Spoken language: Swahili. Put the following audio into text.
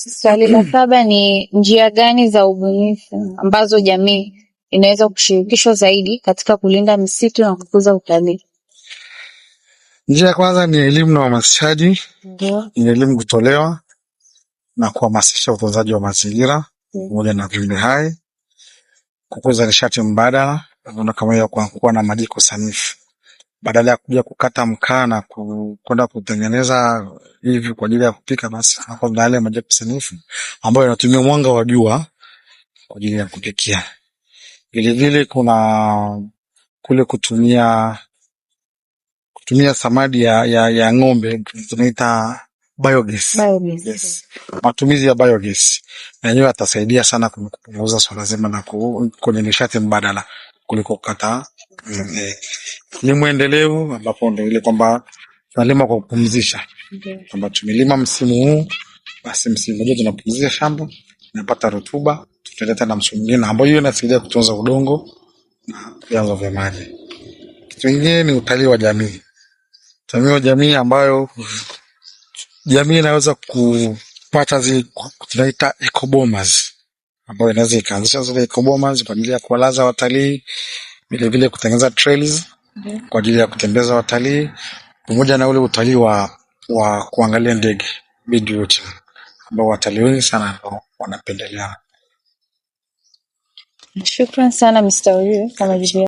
Swali la 7 ni njia gani za ubunifu ambazo jamii inaweza kushirikishwa zaidi katika kulinda misitu na kukuza utalii? Njia ya kwanza ni elimu na uhamasishaji. Ni elimu kutolewa na kuhamasisha utunzaji wa mazingira pamoja na viumbe hai, kukuza nishati mbadala kama hiyo, kwa kuwa na majiko sanifu badala ya kuja kukata mkaa na kwenda kutengeneza hivi kwa ajili ya kupika, basi hapo na yale majiko sanifu ambayo yanatumia mwanga wa jua kwa ajili ya kupikia. Vile kuna kule kutumia samadi ya ng'ombe, tunaita biogas. Yes. Matumizi ya biogas na yenyewe atasaidia sana kupunguza swala zima na kwenye nishati mbadala kuliko kukata. Ni muendelevu ambapo ndio ile kwamba tunalima kwa kupumzisha. Kwamba tumelima msimu huu, basi msimu mmoja tunapumzisha shamba, tunapata rutuba, tutaleta na msimu mwingine ambao hiyo inasaidia kutunza udongo na vyanzo vya maji. Kitu kingine ni utalii wa jamii. Utalii wa jamii ambayo jamii inaweza kupata zile tunaita ecobomas, ambayo inaweza ikaanzisha zile ecobomas kwa ajili ya kuwalaza watalii, vile vile kutengeneza trails kwa ajili ya kutembeza watalii, pamoja na ule utalii wa kuangalia ndege, bird watching, ambao watalii wengi sana wanapendelea. Shukrani sana Mr. Orio kama